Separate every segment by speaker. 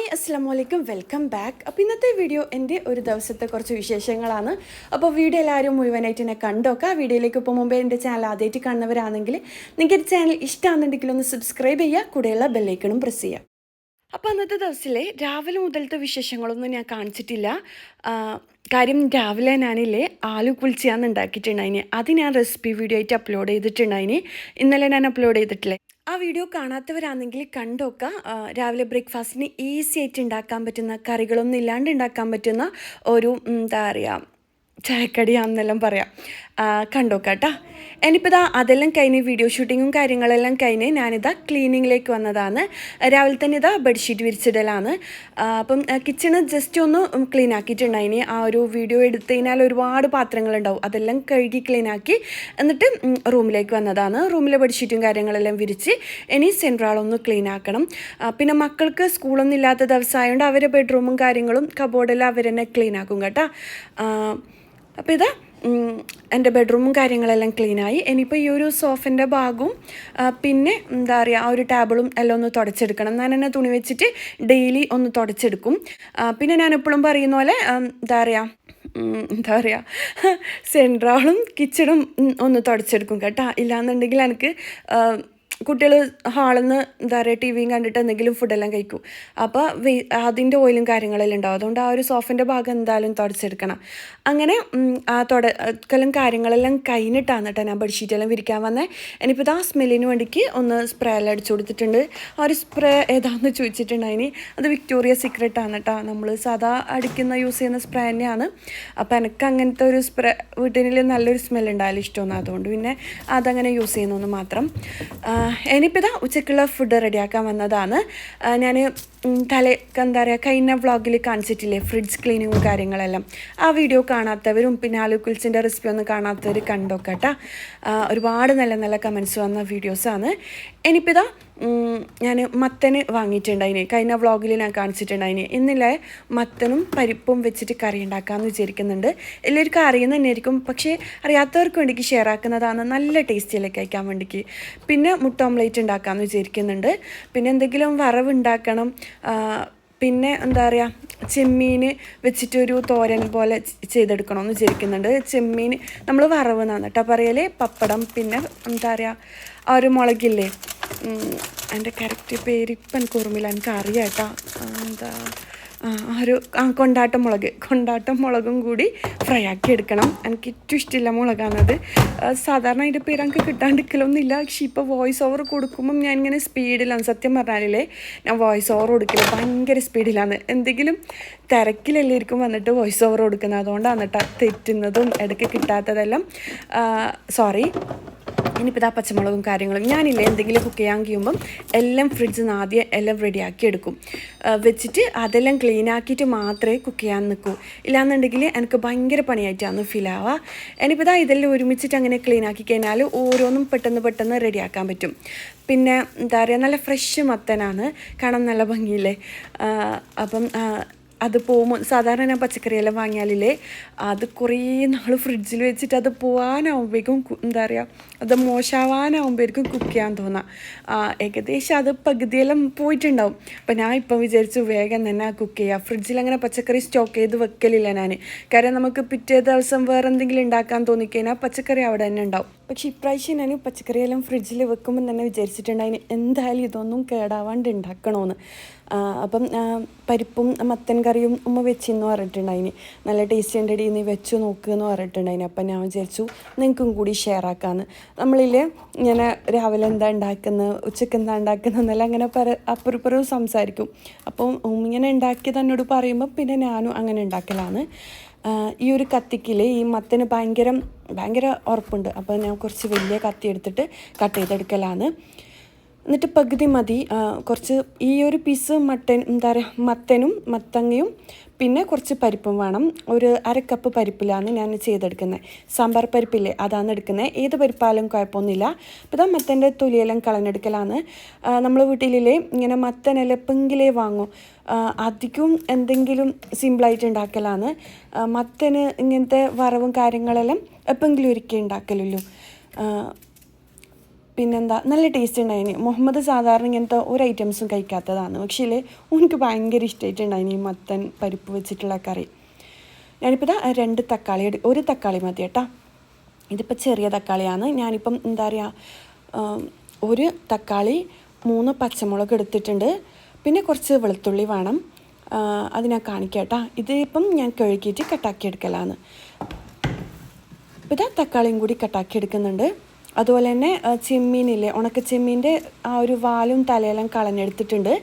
Speaker 1: Hi അസ്സാം വലൈക്കും welcome back. അപ്പോൾ ഇന്നത്തെ വീഡിയോ എൻ്റെ ഒരു ദിവസത്തെ കുറച്ച് വിശേഷങ്ങളാണ്. അപ്പോൾ വീഡിയോ എല്ലാവരും മുഴുവനായിട്ട് എന്നെ കണ്ടോക്കുക. ആ വീഡിയോയിലേക്ക് ഇപ്പോൾ മുമ്പേ എൻ്റെ ചാനൽ ആദ്യമായിട്ട് കാണുന്നവരാണെങ്കിൽ നിങ്ങൾക്ക് ഈ ചാനൽ ഇഷ്ടമാണെന്നുണ്ടെങ്കിൽ ഒന്ന് സബ്സ്ക്രൈബ് ചെയ്യുക, കൂടെയുള്ള ബെല്ലൈക്കണും പ്രസ് ചെയ്യുക. അപ്പോൾ അന്നത്തെ ദിവസത്തിലെ രാവിലെ മുതലത്തെ വിശേഷങ്ങളൊന്നും ഞാൻ കാണിച്ചിട്ടില്ല. കാര്യം രാവിലെ ഞാനില്ലേ ആലു കുൽച്ചിയാന്ന് ഉണ്ടാക്കിയിട്ടുണ്ടായിന്. അത് ഞാൻ റെസിപ്പി വീഡിയോ ആയിട്ട് അപ്ലോഡ് ചെയ്തിട്ടുണ്ടായിന്. ഇന്നലെ ഞാൻ അപ്ലോഡ് ചെയ്തിട്ടില്ലേ, ആ വീഡിയോ കാണാത്തവരാണെങ്കിൽ കണ്ടോക്കുക. രാവിലെ ബ്രേക്ക്ഫാസ്റ്റിന് ഈസി ആയിട്ട് ഉണ്ടാക്കാൻ പറ്റുന്ന, കറികളൊന്നും ഇല്ലാണ്ട് ഉണ്ടാക്കാൻ പറ്റുന്ന ഒരു എന്താ പറയുക ചായക്കടിയാണെന്നെല്ലാം പറയാം. കണ്ടോക്കാട്ടാ. എനിയിപ്പോൾ ഇതാ അതെല്ലാം കഴിഞ്ഞ് വീഡിയോ ഷൂട്ടിങ്ങും കാര്യങ്ങളെല്ലാം കഴിഞ്ഞ് ഞാനിതാ ക്ലീനിങ്ങിലേക്ക് വന്നതാണ്. രാവിലെ തന്നെ ഇതാ ബെഡ്ഷീറ്റ് വിരിച്ചിടലാണ്. അപ്പം കിച്ചണ് ജസ്റ്റ് ഒന്ന് ക്ലീൻ ആക്കിയിട്ടുണ്ടായിന്. ആ ഒരു വീഡിയോ എടുത്തു കഴിഞ്ഞാൽ ഒരുപാട് പാത്രങ്ങളുണ്ടാവും, അതെല്ലാം കഴുകി ക്ലീനാക്കി എന്നിട്ട് റൂമിലേക്ക് വന്നതാണ്. റൂമിലെ ബെഡ്ഷീറ്റും കാര്യങ്ങളെല്ലാം വിരിച്ച് ഇനി സെൻട്രാളൊന്ന് ക്ലീൻ ആക്കണം. പിന്നെ മക്കൾക്ക് സ്കൂളൊന്നും ഇല്ലാത്ത ദിവസമായതുകൊണ്ട് അവരെ ബെഡ്റൂമും കാര്യങ്ങളും കബോർഡെല്ലാം അവർ തന്നെ ക്ലീൻ ആക്കും കേട്ടോ. അപ്പോൾ ഇതാ എൻ്റെ ബെഡ്റൂമും കാര്യങ്ങളെല്ലാം ക്ലീനായി. ഇനിയിപ്പോൾ ഈ ഒരു സോഫൻ്റെ ഭാഗവും പിന്നെ എന്താ പറയുക ആ ഒരു ടേബിളും എല്ലാം ഒന്ന് തുടച്ചെടുക്കണം. ഞാൻ എന്നെ തുണി വെച്ചിട്ട് ഡെയിലി ഒന്ന് തുടച്ചെടുക്കും. പിന്നെ ഞാൻ എപ്പോഴും പറയുന്ന പോലെ എന്താ പറയുക സെൻട്രാളും കിച്ചണും ഒന്ന് തുടച്ചെടുക്കും കേട്ടോ. ഇല്ലാന്നുണ്ടെങ്കിൽ എനിക്ക് കുട്ടികൾ ഹാളിൽ നിന്ന് എന്താ പറയുക ടി വിയും കണ്ടിട്ട് എന്തെങ്കിലും ഫുഡെല്ലാം കഴിക്കും. അപ്പോൾ അതിൻ്റെ ഓയിലും കാര്യങ്ങളെല്ലാം ഉണ്ടാവും. അതുകൊണ്ട് ആ ഒരു സോഫൻ്റെ ഭാഗം എന്തായാലും തുടച്ചെടുക്കണം. അങ്ങനെ ആ തുടക്കലും കാര്യങ്ങളെല്ലാം കഴിഞ്ഞിട്ടാണ് കേട്ടോ ഞാൻ ബെഡ്ഷീറ്റെല്ലാം വിരിക്കാൻ വന്നത്. ഇനിയിപ്പോൾ ഇതാ സ്മെല്ലിന് വേണ്ടിക്ക് ഒന്ന് സ്പ്രേ എല്ലാം അടിച്ചു കൊടുത്തിട്ടുണ്ട്. ആ ഒരു സ്പ്രേ ഏതാണെന്ന് ചോദിച്ചിട്ടുണ്ടായിന്. അത് വിക്ടോറിയ സീക്രട്ടാണ് കേട്ടോ. നമ്മൾ സാധാ യൂസ് ചെയ്യുന്ന സ്പ്രേ തന്നെയാണ്. അപ്പോൾ എനിക്ക് അങ്ങനത്തെ ഒരു സ്പ്രേ വീട്ടിൽ നല്ലൊരു സ്മെല്ലുണ്ടായാലും ഇഷ്ടമൊന്നും, അതുകൊണ്ട് പിന്നെ അതങ്ങനെ യൂസ് ചെയ്യുന്നു മാത്രം. ഇനിയിപ്പോൾ ഇതാ ഉച്ചക്കുള്ള ഫുഡ് റെഡിയാക്കാൻ വന്നതാണ്. ഞാൻ എന്താ പറയുക കഴിഞ്ഞ വ്ളോഗിൽ കാണിച്ചിട്ടില്ലേ ഫ്രിഡ്ജ് ക്ലീനിങ്ങും കാര്യങ്ങളെല്ലാം. ആ വീഡിയോ കാണാത്തവരും പിന്നെ ആലു കുൽസിൻ്റെ റെസിപ്പി ഒന്നും കാണാത്തവർ കണ്ടോക്കട്ടെ. ഒരുപാട് നല്ല നല്ല കമൻസ് വന്ന വീഡിയോസാണ്. ഇനിയിപ്പോൾ ഇതാ ഞാൻ മത്തന് വാങ്ങിയിട്ടുണ്ടായിന്. കഴിഞ്ഞ വ്ളോഗിൽ ഞാൻ കാണിച്ചിട്ടുണ്ടായിന്. ഇന്നില്ലേ മത്തനും പരിപ്പും വെച്ചിട്ട് കറി ഉണ്ടാക്കാമെന്ന് വിചാരിക്കുന്നുണ്ട്. എല്ലാവർക്കും അറിയുന്ന തന്നെയായിരിക്കും, പക്ഷേ അറിയാത്തവർക്ക് വേണ്ടിക്ക് ഷെയർ ആക്കുന്നതാണ് നല്ല ടേസ്റ്റിയിലേക്ക് കഴിക്കാൻ വേണ്ടിക്ക്. പിന്നെ മുട്ട ഓംലേറ്റ് ഉണ്ടാക്കാമെന്ന് വിചാരിക്കുന്നുണ്ട്. പിന്നെ എന്തെങ്കിലും വറവ് ഉണ്ടാക്കണം. പിന്നെ എന്താ പറയുക ചെമ്മീൻ വെച്ചിട്ടൊരു തോരൻ പോലെ ചെയ്തെടുക്കണമെന്ന് വിചാരിക്കുന്നുണ്ട്. ചെമ്മീൻ നമ്മൾ വറവ് എന്നാണ് കേട്ടോ പറയൽ. പപ്പടം പിന്നെ എന്താ പറയുക ആ ഒരു മുളകില്ലേ, എൻ്റെ കറക്റ്റ് പേര് ഇപ്പം എനിക്ക് ഓർമ്മയില്ല, എനിക്ക് അറിയാം കേട്ടോ. എന്താ ഒരു കൊണ്ടാട്ടം മുളകും കൂടി ഫ്രൈ ആക്കി എടുക്കണം. എനിക്ക് ഏറ്റവും ഇഷ്ടമില്ല മുളകാണത്. സാധാരണ അതിൻ്റെ പേര് എനിക്ക് കിട്ടാണ്ടിരിക്കലൊന്നുമില്ല. പക്ഷേ ഇപ്പോൾ വോയിസ് ഓവർ കൊടുക്കുമ്പം ഞാനിങ്ങനെ സ്പീഡിലാണ്. സത്യം പറഞ്ഞാലേ ഞാൻ വോയിസ് ഓവർ കൊടുക്കില്ല, ഭയങ്കര സ്പീഡിലാണ്. എന്തെങ്കിലും തിരക്കിലെല്ലായിരിക്കും വന്നിട്ട് വോയിസ് ഓവർ കൊടുക്കുന്നത്, അതുകൊണ്ടാണ് കേട്ടോ തെറ്റുന്നതും ഇടയ്ക്ക് കിട്ടാത്തതെല്ലാം. സോറി. ഇനിയിപ്പോൾ ഇതാ പച്ചമുളകും കാര്യങ്ങളും ഞാനില്ലേ എന്തെങ്കിലും കുക്ക് ചെയ്യാൻ കഴിയുമ്പം എല്ലാം ഫ്രിഡ്ജിൽ നിന്ന് ആദ്യം എല്ലാം റെഡിയാക്കി എടുക്കും, വെച്ചിട്ട് അതെല്ലാം ക്ലീൻ ആക്കിയിട്ട് മാത്രമേ കുക്ക് ചെയ്യാൻ നിൽക്കൂ. ഇല്ലാന്നുണ്ടെങ്കിൽ എനിക്ക് ഭയങ്കര പണിയായിട്ടാണ് ഫീൽ ആവുക. ഇനിയിപ്പോൾ ഇതാ ഇതെല്ലാം ഒരുമിച്ചിട്ട് അങ്ങനെ ക്ലീൻ ആക്കി കഴിഞ്ഞാൽ ഓരോന്നും പെട്ടെന്ന് റെഡിയാക്കാൻ പറ്റും. പിന്നെ എന്താ പറയുക നല്ല ഫ്രഷ് മത്തനാണ്, കാണാൻ നല്ല ഭംഗിയില്ലേ. അപ്പം അത് പോകുമ്പോൾ സാധാരണ ഞാൻ പച്ചക്കറിയെല്ലാം വാങ്ങിയാലില്ലേ അത് കുറേ നാൾ ഫ്രിഡ്ജിൽ വെച്ചിട്ട് അത് പോകാനാവുമ്പോഴേക്കും എന്താ പറയുക അത് മോശമാവാനാവുമ്പോഴേക്കും കുക്ക് ചെയ്യാൻ തോന്നാം. ഏകദേശം അത് പകുതിയെല്ലാം പോയിട്ടുണ്ടാവും. അപ്പം ഞാൻ ഇപ്പം വിചാരിച്ചു വേഗം തന്നെ കുക്ക് ചെയ്യുക. ഫ്രിഡ്ജിൽ അങ്ങനെ പച്ചക്കറി സ്റ്റോക്ക് ചെയ്ത് വെക്കലില്ല ഞാൻ. കാരണം നമുക്ക് പിറ്റേ ദിവസം വേറെ എന്തെങ്കിലും ഉണ്ടാക്കാൻ തോന്നിക്കഴിഞ്ഞാൽ പച്ചക്കറി അവിടെ തന്നെ ഉണ്ടാവും. പക്ഷേ ഇപ്രാവശ്യം ഞാൻ പച്ചക്കറിയെല്ലാം ഫ്രിഡ്ജിൽ വെക്കുമ്പോൾ തന്നെ വിചാരിച്ചിട്ടുണ്ടായിന് എന്തായാലും ഇതൊന്നും കേടാവാണ്ട് ഉണ്ടാക്കണമെന്ന്. അപ്പം പരിപ്പും മത്തൻ കറിയും ഉമ്മ വെച്ചെന്ന് പറഞ്ഞിട്ടുണ്ടായിന്. നല്ല ടേസ്റ്റ് ഉണ്ട് ഡി, നീ വെച്ച് നോക്കുമെന്ന് പറഞ്ഞിട്ടുണ്ടായിന്. അപ്പം ഞാൻ വിചാരിച്ചു നിങ്ങൾക്കും കൂടി ഷെയർ ആക്കാമെന്ന്. നമ്മളില്ലേ ഇങ്ങനെ രാവിലെ എന്താ ഉണ്ടാക്കുന്നത്, ഉച്ചയ്ക്ക് എന്താ ഉണ്ടാക്കുന്നതെന്നെല്ലാം അങ്ങനെ അപ്പുറപ്പുറവും സംസാരിക്കും. അപ്പം ഇങ്ങനെ ഉണ്ടാക്കിയത് എന്നോട് പറയുമ്പോൾ പിന്നെ ഞാനും അങ്ങനെ ഉണ്ടാക്കലാണ്. ഈ ഒരു കത്തിക്കിൽ ഈ മത്തന് ഭയങ്കര ഉറപ്പുണ്ട്. അപ്പോൾ ഞാൻ കുറച്ച് വലിയ കത്തി എടുത്തിട്ട് കട്ട് ചെയ്തെടുക്കലാണ്. എന്നിട്ട് പകുതി മതി. കുറച്ച് ഈ ഒരു പീസ് മത്തനും മത്തങ്ങയും പിന്നെ കുറച്ച് പരിപ്പും വേണം. ഒരു 1/2 കപ്പ് പരിപ്പിലാണ് ഞാൻ ചെയ്തെടുക്കുന്നത്. സാമ്പാർ പരിപ്പില്ലേ അതാണ് എടുക്കുന്നത്. ഏത് പരിപ്പാലും കുഴപ്പമൊന്നുമില്ല. അപ്പോൾ ഇതാ മത്തൻ്റെ തൊലിയെല്ലാം കളഞ്ഞെടുക്കലാണ്. നമ്മൾ വീട്ടിലെ ഇങ്ങനെ മത്തനെല്ലാം എപ്പെങ്കിലേ വാങ്ങും. അധികം എന്തെങ്കിലും സിമ്പിളായിട്ട് ഉണ്ടാക്കലാണ്. മത്തന് ഇങ്ങനത്തെ വറവും കാര്യങ്ങളെല്ലാം എപ്പെങ്കിലും ഒരിക്കൽ ഉണ്ടാക്കലുള്ളൂ. പിന്നെന്താ നല്ല ടേസ്റ്റ് ഉണ്ടായിന്. മുഹമ്മദ് സാധാരണ ഇങ്ങനത്തെ ഒരു ഐറ്റംസും കഴിക്കാത്തതാണ്, പക്ഷേ എനിക്ക് ഭയങ്കര ഇഷ്ടമായിട്ടുണ്ടായിന് ഈ മത്തൻ പരിപ്പ് വെച്ചിട്ടുള്ള കറി. ഞാനിപ്പോൾ ഇതാ 2 തക്കാളി ഒരു തക്കാളി മതി കേട്ടോ. ഇതിപ്പോൾ ചെറിയ തക്കാളിയാണ്. ഞാനിപ്പം എന്താ പറയുക, 1 തക്കാളി 3 പച്ചമുളക് എടുത്തിട്ടുണ്ട്. പിന്നെ കുറച്ച് വെളുത്തുള്ളി വേണം, അത് ഞാൻ കാണിക്കാം കേട്ടോ. ഇതിപ്പം ഞാൻ കഴുകിയിട്ട് കട്ടാക്കി എടുക്കലാണ്. ഇതാ തക്കാളിയും കൂടി കട്ടാക്കി എടുക്കുന്നുണ്ട്. അതുപോലെ തന്നെ ചെമ്മീനില്ലേ, ഉണക്ക ചെമ്മീൻ്റെ ആ ഒരു വാലും തലയെല്ലാം കളഞ്ഞെടുത്തിട്ടുണ്ട്.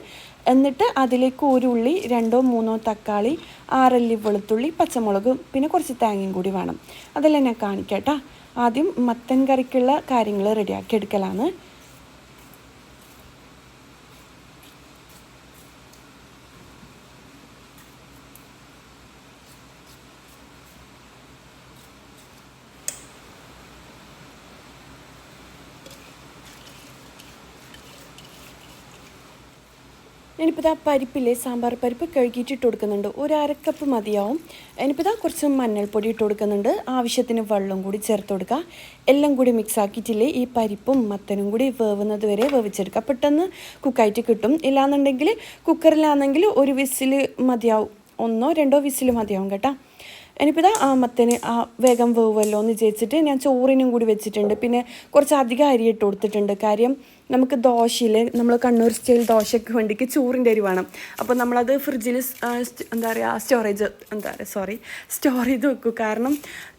Speaker 1: എന്നിട്ട് അതിലേക്ക് 1 ഉള്ളി, 2 3 തക്കാളി, 6 അല്ലി വെളുത്തുള്ളി, പച്ചമുളക്, പിന്നെ കുറച്ച് തേങ്ങയും കൂടി വേണം. അതെല്ലാം ഞാൻ കാണിക്കാം കേട്ടോ. ആദ്യം മത്തൻ കറിക്കുള്ള കാര്യങ്ങൾ റെഡിയാക്കി എടുക്കലാണ്. ഞാനിപ്പോൾ ഇതാ പരിപ്പില്ലേ, സാമ്പാർ പരിപ്പ് കഴുകിയിട്ട് കൊടുക്കുന്നുണ്ട്. 1 അരക്കപ്പ് മതിയാവും. ഞാനിപ്പോൾ ഇതാ കുറച്ച് മഞ്ഞൾപ്പൊടി ഇട്ട് കൊടുക്കുന്നുണ്ട്. ആവശ്യത്തിന് വെള്ളം കൂടി ചേർത്ത് കൊടുക്കുക. എല്ലാം കൂടി മിക്സ് ആക്കിയിട്ടില്ലേ ഈ പരിപ്പും മത്തനും കൂടി വേവുന്നത് വരെ വേവിച്ചെടുക്കുക. പെട്ടെന്ന് കുക്കായിട്ട് കിട്ടും. ഇല്ലാന്നുണ്ടെങ്കിൽ കുക്കറിലാണെങ്കിൽ 1 വിസിൽ മതിയാവും, 1 2 വിസിൽ മതിയാവും കേട്ടോ. ഇനിയിപ്പോൾ ഇതാ മത്തന് വേഗം വേവുമല്ലോ എന്ന് വിചാരിച്ചിട്ട് ഞാൻ ചോറിനും കൂടി വെച്ചിട്ടുണ്ട്. പിന്നെ കുറച്ച് അധികം അരി ഇട്ട് കൊടുത്തിട്ടുണ്ട്. കാര്യം നമുക്ക് ദോശയിൽ, നമ്മൾ കണ്ണൂർ സ്റ്റൈൽ ദോശയ്ക്ക് വേണ്ടിക്ക് ചോറിൻ്റെ അരി വേണം. അപ്പോൾ നമ്മളത് ഫ്രിഡ്ജിൽ സ്റ്റോർ ചെയ്ത് വെക്കും. കാരണം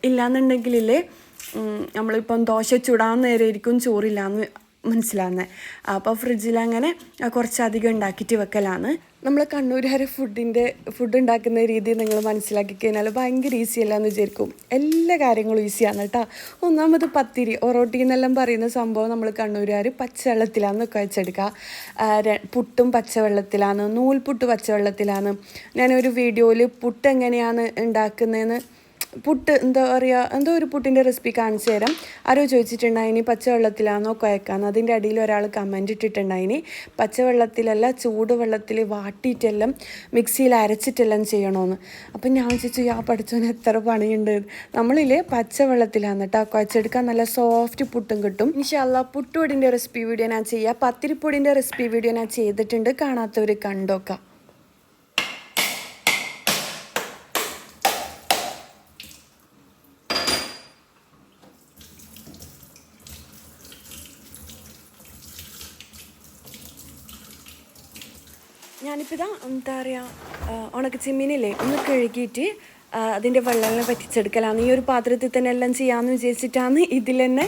Speaker 1: ഇല്ലയെന്നുണ്ടെങ്കിലേ നമ്മളിപ്പം ദോശ ചുടാൻ നേരെ ആയിരിക്കും ചോറില്ലാന്ന് മനസ്സിലാകുന്നത്. അപ്പോൾ ഫ്രിഡ്ജിൽ അങ്ങനെ കുറച്ചധികം ഉണ്ടാക്കിയിട്ട് വെക്കലാണ്. നമ്മൾ കണ്ണൂരുകാർ ഫുഡ് ഉണ്ടാക്കുന്ന രീതി നിങ്ങൾ മനസ്സിലാക്കി കഴിഞ്ഞാൽ ഭയങ്കര ഈസി അല്ല എന്ന് വിചാരിക്കും. എല്ലാ കാര്യങ്ങളും ഈസിയാണ് കേട്ടോ. ഒന്നാമത് പത്തിരി, ഒറോട്ടി എന്നെല്ലാം പറയുന്ന സംഭവം നമ്മൾ കണ്ണൂരുകാർ പച്ചവെള്ളത്തിലാണ് കുഴച്ചെടുക്കുക. പുട്ടും പച്ചവെള്ളത്തിലാണ്, നൂൽപുട്ട് പച്ചവെള്ളത്തിലാണ്. ഞാനൊരു വീഡിയോയിൽ പുട്ട് എങ്ങനെയാണ് ഉണ്ടാക്കുന്നതെന്ന്, പുട്ട് എന്താ പറയുക, എന്തോ ഒരു പുട്ടിൻ്റെ റെസിപ്പി കാണിച്ചു തരാം. ആരോ ചോദിച്ചിട്ടുണ്ടായിനി പച്ചവെള്ളത്തിലാണോ കുഴക്കാന്ന്. അതിൻ്റെ അടിയിൽ ഒരാൾ കമൻറ്റ് ഇട്ടിട്ടുണ്ടായിനി പച്ചവെള്ളത്തിലല്ല ചൂടുവെള്ളത്തിൽ വാട്ടിയിട്ടെല്ലാം മിക്സിയിൽ അരച്ചിട്ടെല്ലാം ചെയ്യണമെന്ന്. അപ്പം ഞാൻ ചോദിച്ചു, പഠിച്ചവന് എത്ര പണിയുണ്ട്. നമ്മളില്ലേ പച്ചവെള്ളത്തിലാണ് കേട്ടോ കുഴച്ചെടുക്കാൻ, നല്ല സോഫ്റ്റ് പുട്ടും കിട്ടും. ഇൻഷാല്ലാ പുട്ടുപൊടിൻ്റെ റെസിപ്പി വീഡിയോ ഞാൻ ചെയ്യാം. പത്തിരിപ്പൊടിൻ്റെ റെസിപ്പി വീഡിയോ ഞാൻ ചെയ്തിട്ടുണ്ട്, കാണാത്തവർ കണ്ടോക്കാം. ഞാനിപ്പോൾ ഇതാ എന്താ പറയുക, ഉണക്ക ചെമ്മീനില്ലേ ഒന്ന് കഴുകിയിട്ട് അതിൻ്റെ വെള്ളമെല്ലാം വറ്റിച്ചെടുക്കലാണ്. ഈ ഒരു പാത്രത്തിൽ തന്നെ എല്ലാം ചെയ്യാമെന്ന് വിചാരിച്ചിട്ടാണ് ഇതിൽ തന്നെ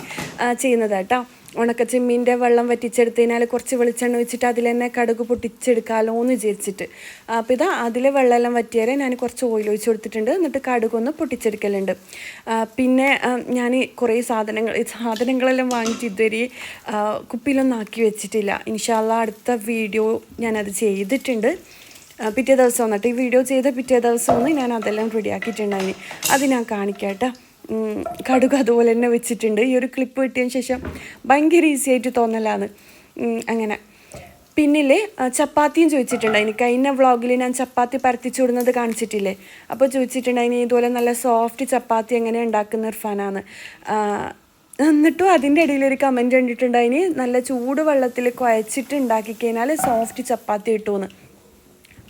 Speaker 1: ചെയ്യുന്നത് കേട്ടോ. ഉണക്ക ചെമ്മീൻ്റെ വെള്ളം വറ്റിച്ചെടുത്ത് കഴിഞ്ഞാൽ കുറച്ച് വെളിച്ചെണ്ണ വെച്ചിട്ട് അതിൽ തന്നെ കടുക് പൊട്ടിച്ചെടുക്കാമല്ലോ എന്ന് വിചാരിച്ചിട്ട്. അപ്പോൾ ഇതാ അതിലെ വെള്ളമെല്ലാം വറ്റിയാൽ ഞാൻ കുറച്ച് ഓയിൽ ഒഴിച്ച് കൊടുത്തിട്ടുണ്ട്. എന്നിട്ട് കടുകൊന്ന് പൊട്ടിച്ചെടുക്കലുണ്ട്. പിന്നെ ഞാൻ കുറേ സാധനങ്ങളെല്ലാം വാങ്ങിയിട്ട് ഇതുവരെ കുപ്പിയിലൊന്നും ആക്കി വെച്ചിട്ടില്ല. ഇൻഷാല്ലാ അടുത്ത വീഡിയോ ഞാനത് ചെയ്തിട്ടുണ്ട്. പിറ്റേ ദിവസം വന്നിട്ട് ഈ വീഡിയോ ചെയ്ത പിറ്റേ ദിവസം ഒന്ന് ഞാൻ അതെല്ലാം റെഡിയാക്കിയിട്ടുണ്ടായിന്. അത് ഞാൻ കാണിക്കാം കേട്ടോ. കടുക് അതുപോലെ തന്നെ വെച്ചിട്ടുണ്ട്. ഈ ഒരു ക്ലിപ്പ് കിട്ടിയതിന് ശേഷം ഭയങ്കര ഈസി ആയിട്ട് തോന്നലാണ്. അങ്ങനെ പിന്നിലെ ചപ്പാത്തിയും ചോദിച്ചിട്ടുണ്ടായിന്. കഴിഞ്ഞ വ്ളോഗിൽ ഞാൻ ചപ്പാത്തി പരത്തിച്ചു വിടുന്നത് കാണിച്ചിട്ടില്ലേ, അപ്പോൾ ചോദിച്ചിട്ടുണ്ടായിന് ഇതുപോലെ നല്ല സോഫ്റ്റ് ചപ്പാത്തി എങ്ങനെ ഉണ്ടാക്കുന്ന ഇർഫാനാണ്. എന്നിട്ടും അതിൻ്റെ ഇടയിൽ ഒരു കമൻറ്റ് കണ്ടിട്ടുണ്ടായിന് നല്ല ചൂട് വെള്ളത്തിൽ കുഴച്ചിട്ട് ഉണ്ടാക്കി കഴിഞ്ഞാൽ സോഫ്റ്റ് ചപ്പാത്തി കിട്ടുമെന്ന്.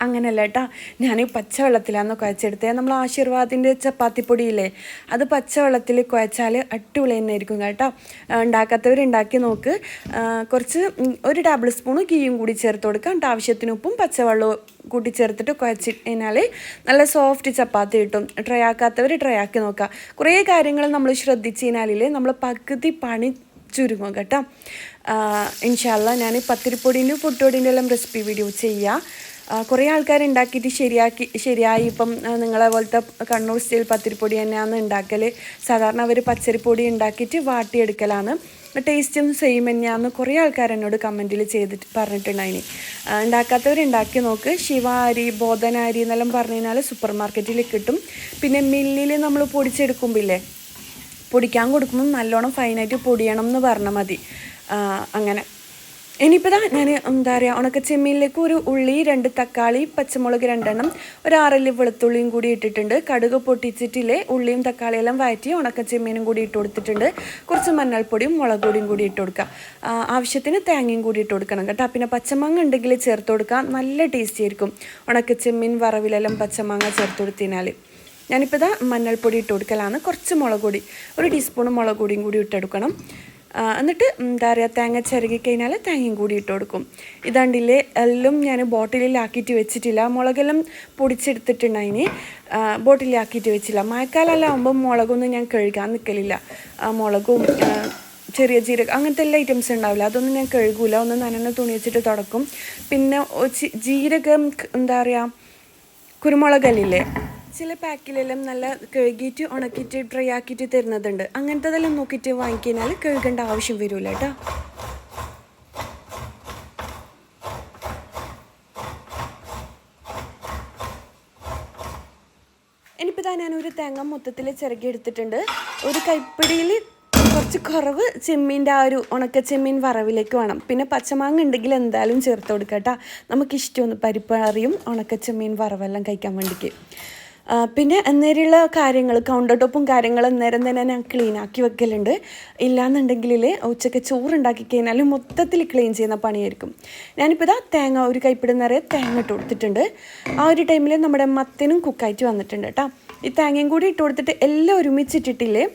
Speaker 1: അങ്ങനെയല്ല കേട്ടോ, ഞാൻ പച്ചവെള്ളത്തിലാണ് കുഴച്ചെടുത്തത്. നമ്മൾ ആശീർവാദിൻ്റെ ചപ്പാത്തിപ്പൊടിയില്ലേ, അത് പച്ചവെള്ളത്തിൽ കുഴച്ചാൽ അടിപൊളി തന്നെ ആയിരിക്കും കേട്ടോ. ഉണ്ടാക്കാത്തവർ ഉണ്ടാക്കി നോക്ക്. കുറച്ച് 1 ടേബിൾ സ്പൂൺ ഗീയും കൂടി ചേർത്ത് കൊടുക്കാം. ആവശ്യത്തിന് ഉപ്പും പച്ചവെള്ളവും കൂട്ടി ചേർത്തിട്ട് കുഴച്ച് കഴിഞ്ഞാൽ നല്ല സോഫ്റ്റ് ചപ്പാത്തി കിട്ടും. ട്രൈ ആക്കാത്തവർ ട്രൈ ആക്കി നോക്കുക. കുറേ കാര്യങ്ങൾ നമ്മൾ ശ്രദ്ധിച്ച് കഴിഞ്ഞാൽ നമ്മൾ പകുതി പണി ചുരുങ്ങും കേട്ടോ. ഇൻഷാല്ലാ ഞാൻ പത്തിരിപ്പൊടിൻ്റെ പുട്ടുപൊടിൻ്റെ എല്ലാം റെസിപ്പി വീഡിയോ ചെയ്യാം. കുറേ ആൾക്കാർ ഉണ്ടാക്കിയിട്ട് ശരിയായി. ഇപ്പം നിങ്ങളെ പോലത്തെ കണ്ണൂർ സ്റ്റൈൽ പത്തിരിപ്പൊടി തന്നെയാണ് ഉണ്ടാക്കൽ. സാധാരണ അവർ പച്ചരിപ്പൊടി ഉണ്ടാക്കിയിട്ട് വാട്ടിയെടുക്കലാണ്. ടേസ്റ്റും സെയിം തന്നെയാണെന്ന് കുറേ ആൾക്കാർ എന്നോട് കമൻറ്റിൽ പറഞ്ഞിട്ടുണ്ടായിന്. ഉണ്ടാക്കാത്തവർ ഉണ്ടാക്കി നോക്ക്. ശിവ അരി, ബോധന അരി എന്നെല്ലാം പറഞ്ഞു കഴിഞ്ഞാൽ സൂപ്പർ മാർക്കറ്റിൽ കിട്ടും. പിന്നെ മില്ലിൽ നമ്മൾ പൊടിച്ചെടുക്കുമ്പില്ലേ, പൊടിക്കാൻ കൊടുക്കുമ്പോൾ നല്ലോണം ഫൈനായിട്ട് പൊടിയണം എന്ന് പറഞ്ഞാൽ മതി. അങ്ങനെ ഇനിയിപ്പോൾ ഞാൻ എന്താ പറയുക ഉണക്കച്ചെമ്മീനിലേക്ക് ഒരു ഉള്ളി 2 തക്കാളി പച്ചമുളക് 2 എണ്ണം ഒരു 6 വെളുത്തുള്ളിയും കൂടി ഇട്ടിട്ടുണ്ട്. കടുക് പൊട്ടിച്ചിട്ടില്ലേ ഉള്ളിയും തക്കാളിയെല്ലാം വഴറ്റി ഉണക്കച്ചെമ്മീനും കൂടി ഇട്ട് കൊടുത്തിട്ടുണ്ട്. കുറച്ച് മഞ്ഞൾപ്പൊടിയും മുളക് പൊടിയും കൂടി ഇട്ട് കൊടുക്കുക. ആവശ്യത്തിന് തേങ്ങയും കൂടി ഇട്ട് കൊടുക്കണം കേട്ടോ. പിന്നെ പച്ചമാങ്ങ ഉണ്ടെങ്കിൽ ചേർത്ത് കൊടുക്കാം, നല്ല ടേസ്റ്റി ആയിരിക്കും ഉണക്കച്ചെമ്മീൻ വറവിലെല്ലാം പച്ചമാങ്ങ ചേർത്ത് കൊടുത്തിനാൽ. ഞാനിപ്പോൾ മഞ്ഞൾപ്പൊടി ഇട്ട് കൊടുക്കലാണ്. കുറച്ച് മുളക് പൊടി 1 ടീസ്പൂൺ മുളക് പൊടിയും കൂടി ഇട്ടെടുക്കണം. എന്നിട്ട് എന്താ പറയുക തേങ്ങ ചിരകി കഴിഞ്ഞാൽ തേങ്ങയും കൂടി ഇട്ട് കൊടുക്കും. ഇതാണ്ടില്ലേ എല്ലാം ഞാൻ ബോട്ടിലിലാക്കിയിട്ട് വെച്ചിട്ടില്ല, മുളകെല്ലാം പൊടിച്ചെടുത്തിട്ടുണ്ട്, അതിന് ബോട്ടിലാക്കിയിട്ട് വെച്ചില്ല. മഴക്കാലമെല്ലാം ആകുമ്പോൾ മുളകൊന്നും ഞാൻ കഴുകാൻ നിൽക്കലില്ല. മുളകും ചെറിയ ജീരകം അങ്ങനത്തെ എല്ലാ ഐറ്റംസ് ഉണ്ടാവില്ല, അതൊന്നും ഞാൻ കഴുകൂല, ഒന്ന് നനഞ്ഞ തുണി വെച്ചിട്ട് തുടക്കും. പിന്നെ ജീരകം എന്താ പറയുക കുരുമുളകല്ലില്ലേ ചില പാക്കിലെല്ലാം നല്ല കഴുകിയിട്ട് ഉണക്കിയിട്ട് ഡ്രൈ ആക്കിയിട്ട് തരുന്നതുണ്ട്, അങ്ങനത്തതെല്ലാം നോക്കിയിട്ട് വാങ്ങിക്കഴിഞ്ഞാൽ കഴുകേണ്ട ആവശ്യം വരില്ല കേട്ടോ. ഇനിയിപ്പോൾ ഞാനൊരു തേങ്ങ മൊത്തത്തിൽ ചിരകി എടുത്തിട്ടുണ്ട്. ഒരു കൈപ്പിടിയിൽ കുറച്ച് കുറവ് ചെമ്മീൻ്റെ ആ ഒരു ഉണക്ക ചെമ്മീൻ വറവിലേക്ക് വേണം. പിന്നെ പച്ചമാങ്ങ ഉണ്ടെങ്കിൽ എന്തായാലും ചേർത്ത് കൊടുക്കാം കേട്ടോ. നമുക്കിഷ്ടമൊന്ന് പരിപ്പ് അറിയും ഉണക്ക ചെമ്മീൻ വറവെല്ലാം കഴിക്കാൻ വേണ്ടിക്ക്. പിന്നെ അന്നേരമുള്ള കാര്യങ്ങൾ കൗണ്ടർ ടോപ്പും കാര്യങ്ങളും അന്നേരം തന്നെ ഞാൻ ക്ലീനാക്കി വെക്കലുണ്ട്. ഇല്ലയെന്നുണ്ടെങ്കിൽ ഉച്ചയ്ക്ക് ചോറുണ്ടാക്കി കഴിഞ്ഞാൽ മൊത്തത്തിൽ ക്ലീൻ ചെയ്യുന്ന പണിയായിരിക്കും. ഞാനിപ്പോൾ തേങ്ങ ഒരു കൈപ്പിടി നിറയെ തേങ്ങ ഇട്ട് കൊടുത്തിട്ടുണ്ട്. ആ ഒരു ടൈമിൽ നമ്മുടെ മത്തനും കുക്കായിട്ട് വന്നിട്ടുണ്ട് കേട്ടോ. ഈ തേങ്ങയും കൂടി ഇട്ട് കൊടുത്തിട്ട് എല്ലാം ഒരുമിച്ചിട്ടിട്ടില്ലേ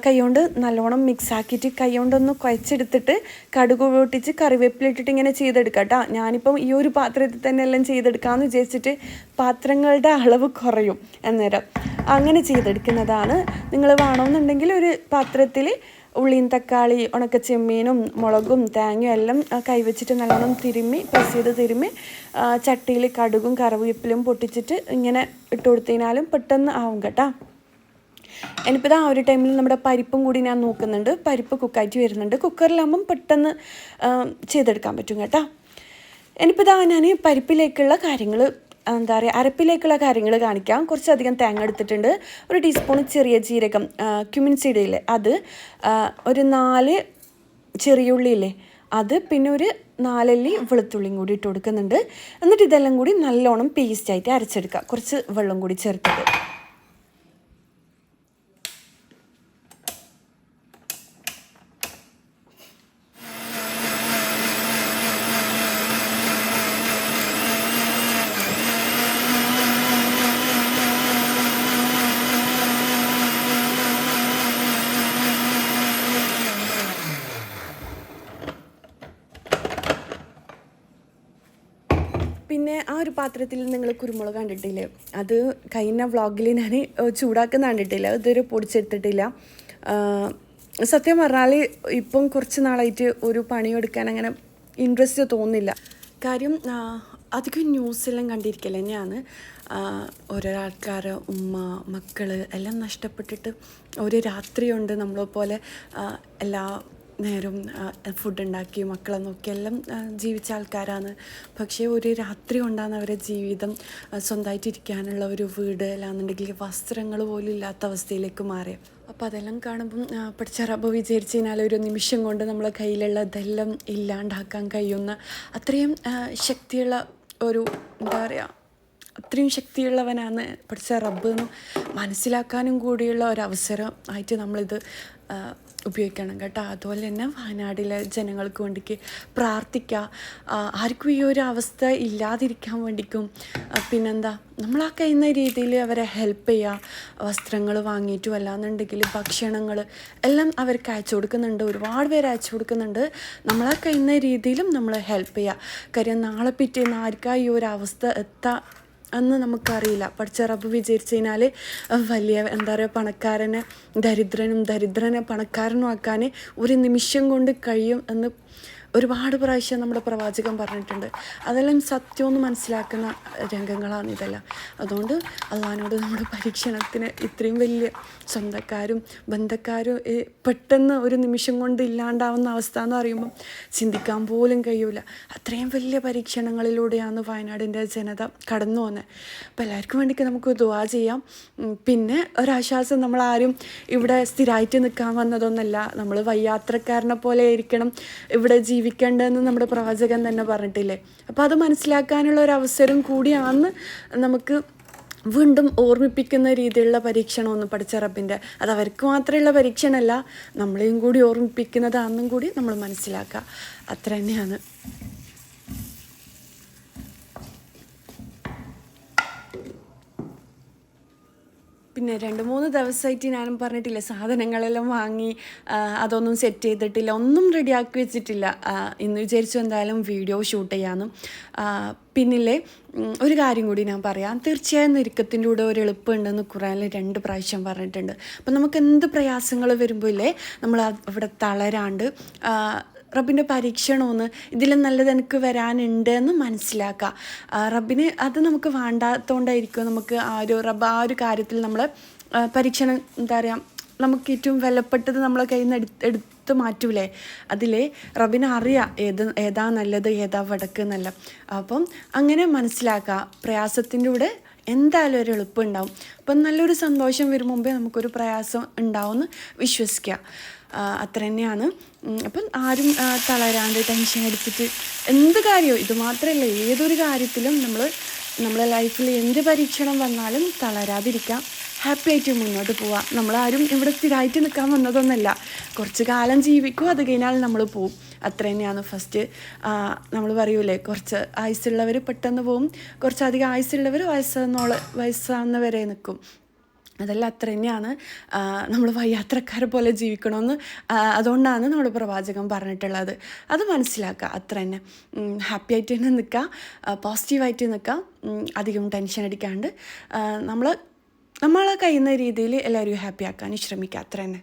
Speaker 1: കൈകൊണ്ട് നല്ലോണം മിക്സാക്കിയിട്ട് കൈകൊണ്ടൊന്ന് കുഴച്ചെടുത്തിട്ട് കടുക് പൊട്ടിച്ച് കറിവേപ്പിലിട്ടിട്ട് ഇങ്ങനെ ചെയ്തെടുക്കാം കേട്ടോ. ഞാനിപ്പം ഈ ഒരു പാത്രത്തിൽ തന്നെ എല്ലാം ചെയ്തെടുക്കാമെന്ന് വിചാരിച്ചിട്ട് പാത്രങ്ങളുടെ അളവ് കുറയും, അന്നേരം അങ്ങനെ ചെയ്തെടുക്കുന്നതാണ്. നിങ്ങൾ വേണമെന്നുണ്ടെങ്കിൽ ഒരു പാത്രത്തിൽ ഉള്ളിയും തക്കാളി ഉണക്കച്ചെമ്മീനും മുളകും തേങ്ങയും എല്ലാം കൈവച്ചിട്ട് നല്ലോണം പ്രസ് ചെയ്ത് തിരുമ്മി ചട്ടിയിൽ കടുകും കറിവേപ്പിലും പൊട്ടിച്ചിട്ട് ഇങ്ങനെ ഇട്ട് കൊടുത്തതിനാലും പെട്ടെന്ന് ആവും കേട്ടോ. ഇനിയിപ്പോൾ ആ ഒരു ടൈമിൽ നമ്മുടെ പരിപ്പും കൂടി ഞാൻ നോക്കുന്നുണ്ട്. പരിപ്പ് കുക്കായിട്ട് വരുന്നുണ്ട്. കുക്കറിലാകുമ്പം പെട്ടെന്ന് ചെയ്തെടുക്കാൻ പറ്റും കേട്ടോ. ഇനിയിപ്പോൾ ഞാൻ പരിപ്പിലേക്കുള്ള കാര്യങ്ങൾ എന്താ പറയുക അരപ്പിലേക്കുള്ള കാര്യങ്ങൾ കാണിക്കാം. കുറച്ചധികം തേങ്ങ എടുത്തിട്ടുണ്ട്. 1 ടീസ്പൂൺ ചെറിയ ജീരകം ക്യുമിൻ സീഡില്ലേ അത്, ഒരു 4 ചെറിയ ഉള്ളിയില്ലേ അത്, പിന്നെ ഒരു 4 അല്ലി വെളുത്തുള്ളിയും കൂടി ഇട്ട് കൊടുക്കുന്നുണ്ട്. എന്നിട്ട് ഇതെല്ലാം കൂടി നല്ലോണം പേസ്റ്റായിട്ട് അരച്ചെടുക്കുക, കുറച്ച് വെള്ളം കൂടി ചേർത്തിട്ട്. പിന്നെ ആ ഒരു പാത്രത്തിൽ നിങ്ങൾ കുരുമുളക് കണ്ടിട്ടില്ലേ, അത് കഴിഞ്ഞ വ്ളോഗിൽ ഞാൻ ചൂടാക്കുന്ന കണ്ടിട്ടില്ല, ഇതൊരു പൊടിച്ചെടുത്തിട്ടില്ല. സത്യം പറഞ്ഞാൽ ഇപ്പം കുറച്ച് നാളായിട്ട് ഒരു പണിയെടുക്കാൻ അങ്ങനെ ഇൻട്രസ്റ്റ് തോന്നുന്നില്ല. കാര്യം അധികം ന്യൂസെല്ലാം കണ്ടിരിക്കൽ തന്നെയാണ്. ഓരോ ആൾക്കാർ ഉമ്മ മക്കൾ എല്ലാം നഷ്ടപ്പെട്ടിട്ട് ഒരു രാത്രിയുണ്ട് നമ്മളെപ്പോലെ എല്ലാ നേരം ഫുഡ് ഉണ്ടാക്കി മക്കളെ നോക്കി എല്ലാം ജീവിച്ച ആൾക്കാരാണ്. പക്ഷേ ഒരു രാത്രി കൊണ്ടാണ് അവരുടെ ജീവിതം സ്വന്തമായിട്ടിരിക്കാനുള്ള ഒരു വീട് അല്ലാന്നുണ്ടെങ്കിൽ വസ്ത്രങ്ങൾ പോലും ഇല്ലാത്ത അവസ്ഥയിലേക്ക് മാറിയത്. അപ്പോൾ അതെല്ലാം കാണുമ്പം പഠിച്ച റബ്ബ് വിചാരിച്ചു കഴിഞ്ഞാൽ ഒരു നിമിഷം കൊണ്ട് നമ്മളെ കയ്യിലുള്ള ഇതെല്ലാം ഇല്ലാണ്ടാക്കാൻ കഴിയുന്ന അത്രയും ശക്തിയുള്ള ഒരു എന്താ പറയുക അത്രയും ശക്തിയുള്ളവനാണ് പഠിച്ച റബ്ബ് എന്ന് മനസ്സിലാക്കാനും കൂടിയുള്ള ഒരവസരം ആയിട്ട് നമ്മളിത് ഉപയോഗിക്കണം കേട്ടോ. അതുപോലെ തന്നെ വയനാട്ടിലെ ജനങ്ങൾക്ക് വേണ്ടിക്ക് പ്രാർത്ഥിക്കുക, ആർക്കും ഈ ഒരു അവസ്ഥ ഇല്ലാതിരിക്കാൻ വേണ്ടിക്കും. പിന്നെന്താ നമ്മൾ ആ കഴിയുന്ന രീതിയിൽ അവരെ ഹെൽപ്പ് ചെയ്യുക, വസ്ത്രങ്ങൾ വാങ്ങിയിട്ടും അല്ലാന്നുണ്ടെങ്കിൽ ഭക്ഷണങ്ങൾ എല്ലാം അവർക്ക് അയച്ചു കൊടുക്കുന്നുണ്ട്, ഒരുപാട് പേര് അയച്ചു കൊടുക്കുന്നുണ്ട്. നമ്മളാ കഴിയുന്ന രീതിയിലും നമ്മൾ ഹെൽപ്പ് ചെയ്യുക. കാര്യം നാളെ പിറ്റേന്ന് ആർക്കാ ഈ ഒരു അവസ്ഥ അന്ന് നമുക്കറിയില്ല. പഠിച്ച റബ്ബ് വിചാരിച്ചു കഴിഞ്ഞാൽ വലിയ എന്താ പറയുക പണക്കാരനെ ദരിദ്രനെ പണക്കാരനും ആക്കാൻ ഒരു നിമിഷം കൊണ്ട് കഴിയും എന്ന് ഒരുപാട് പ്രാവശ്യം നമ്മുടെ പ്രവാചകൻ പറഞ്ഞിട്ടുണ്ട്. അതെല്ലാം സത്യമെന്ന് മനസ്സിലാക്കുന്ന രംഗങ്ങളാണ് ഇതെല്ലാം. അതുകൊണ്ട് അള്ളാഹിനോട് നമ്മുടെ പരീക്ഷണത്തിന് ഇത്രയും വലിയ സ്വന്തക്കാരും ബന്ധക്കാരും പെട്ടെന്ന് ഒരു നിമിഷം കൊണ്ട് ഇല്ലാണ്ടാവുന്ന അവസ്ഥ എന്ന് പറയുമ്പം ചിന്തിക്കാൻ പോലും കഴിയൂല. അത്രയും വലിയ പരീക്ഷണങ്ങളിലൂടെയാണ് വയനാടിൻ്റെ ജനത കടന്നു പോകുന്നത്. അപ്പോൾ എല്ലാവർക്കും വേണ്ടിയിട്ട് നമുക്ക് ദുആ ചെയ്യാം. പിന്നെ ഒരാശ്വാസം, നമ്മളാരും ഇവിടെ സ്ഥിരമായിട്ട് നിൽക്കാൻ വന്നതൊന്നുമല്ല. നമ്മൾ വയ്യാത്രക്കാരനെ പോലെ ആയിരിക്കണം ഇവിടെ ജീവിക്കേണ്ടതെന്ന് നമ്മുടെ പ്രവാചകൻ തന്നെ പറഞ്ഞിട്ടില്ലേ. അപ്പോൾ അത് മനസ്സിലാക്കാനുള്ള ഒരു അവസരം കൂടിയാണെന്ന് നമുക്ക് വീണ്ടും ഓർമ്മിപ്പിക്കുന്ന രീതിയിലുള്ള പരീക്ഷണമൊന്നും പഠിച്ച റബ്ബിൻ്റെ, അത് അവർക്ക് മാത്രമുള്ള പരീക്ഷണമല്ല, നമ്മളെയും കൂടി ഓർമ്മിപ്പിക്കുന്നതാണെന്നും കൂടി നമ്മൾ മനസ്സിലാക്കുക. അത്ര തന്നെയാണ്. പിന്നെ 2-3 ദിവസമായിട്ട് ഞാനും പറഞ്ഞിട്ടില്ല, സാധനങ്ങളെല്ലാം വാങ്ങി അതൊന്നും സെറ്റ് ചെയ്തിട്ടില്ല, ഒന്നും റെഡിയാക്കി വെച്ചിട്ടില്ല. ഇന്ന് വിചാരിച്ചു എന്തായാലും വീഡിയോ ഷൂട്ട് ചെയ്യാമെന്നും. പിന്നില്ലേ ഒരു കാര്യം കൂടി ഞാൻ പറയാം, തീർച്ചയായും ഇറുക്കത്തിൻ്റെ കൂടെ ഒരു എളുപ്പമുണ്ടെന്ന് ഖുറാനിൽ 2 പ്രാവശ്യം പറഞ്ഞിട്ടുണ്ട്. അപ്പം നമുക്ക് എന്ത് പ്രയാസങ്ങൾ വരുമ്പോൾ ഇല്ലേ നമ്മൾ അവിടെ തളരാണ്ട് റബ്ബിൻ്റെ പരീക്ഷണമെന്ന് ഇതിലും നല്ലത് എനിക്ക് വരാനുണ്ട് എന്ന് മനസ്സിലാക്കുക. റബ്ബിന് അത് നമുക്ക് വേണ്ടാത്തതുകൊണ്ടായിരിക്കും നമുക്ക് റബ്ബ് ആ ഒരു കാര്യത്തിൽ നമ്മൾ പരീക്ഷണം എന്താ പറയുക, നമുക്ക് ഏറ്റവും വിലപ്പെട്ടത് നമ്മളെ കയ്യിൽ നിന്ന് എടുത്ത് മാറ്റൂലേ, അതിലെ റബ്ബിനെ അറിയാം ഏതാ നല്ലത് ഏതാ വടക്ക് എന്നല്ല. അപ്പം അങ്ങനെ മനസ്സിലാക്കുക, പ്രയാസത്തിൻ്റെ കൂടെ എന്തായാലും ഒരു എളുപ്പം ഉണ്ടാവും. അപ്പം നല്ലൊരു സന്തോഷം വരും മുമ്പേ നമുക്കൊരു പ്രയാസം ഉണ്ടാവുമെന്ന് വിശ്വസിക്കുക. അത്ര തന്നെയാണ്. അപ്പം ആരും തളരാണ്ട് ടെൻഷൻ അടിച്ചിട്ട് എന്ത് കാര്യവും, ഇത് മാത്രമല്ല ഏതൊരു കാര്യത്തിലും നമ്മളെ ലൈഫിൽ എന്ത് പരീക്ഷണം വന്നാലും തളരാതിരിക്കാം, ഹാപ്പി ആയിട്ട് മുന്നോട്ട് പോവാം. നമ്മളാരും ഇവിടെ സ്ഥിരമായിട്ട് നിൽക്കാൻ വന്നതൊന്നുമല്ല, കുറച്ച് കാലം ജീവിക്കും, അത് കഴിഞ്ഞാൽ നമ്മൾ പോവും. അത്ര തന്നെയാണ്. ഫസ്റ്റ് നമ്മൾ പറയൂലേ, കുറച്ച് ആയുസ്സുള്ളവർ പെട്ടെന്ന് പോവും, കുറച്ചധികം ആയുസ്സുള്ളവർ വയസ്സാകുന്നവരെ നിൽക്കും. അതെല്ലാം അത്ര തന്നെയാണ്. നമ്മൾ വയ്യാത്രക്കാരെ പോലെ ജീവിക്കണമെന്ന് അതുകൊണ്ടാണ് നമ്മുടെ പ്രവാചകൻ പറഞ്ഞിട്ടുള്ളത്. അത് മനസ്സിലാക്കുക, അത്ര തന്നെ. ഹാപ്പി ആയിട്ട് തന്നെ നിൽക്കുക, പോസിറ്റീവായിട്ട് നിൽക്കുക, അധികം ടെൻഷൻ അടിക്കാണ്ട് നമ്മളെ കഴിയുന്ന രീതിയിൽ എല്ലാവരും ഹാപ്പി ആക്കാൻ ശ്രമിക്കുക, അത്ര തന്നെ.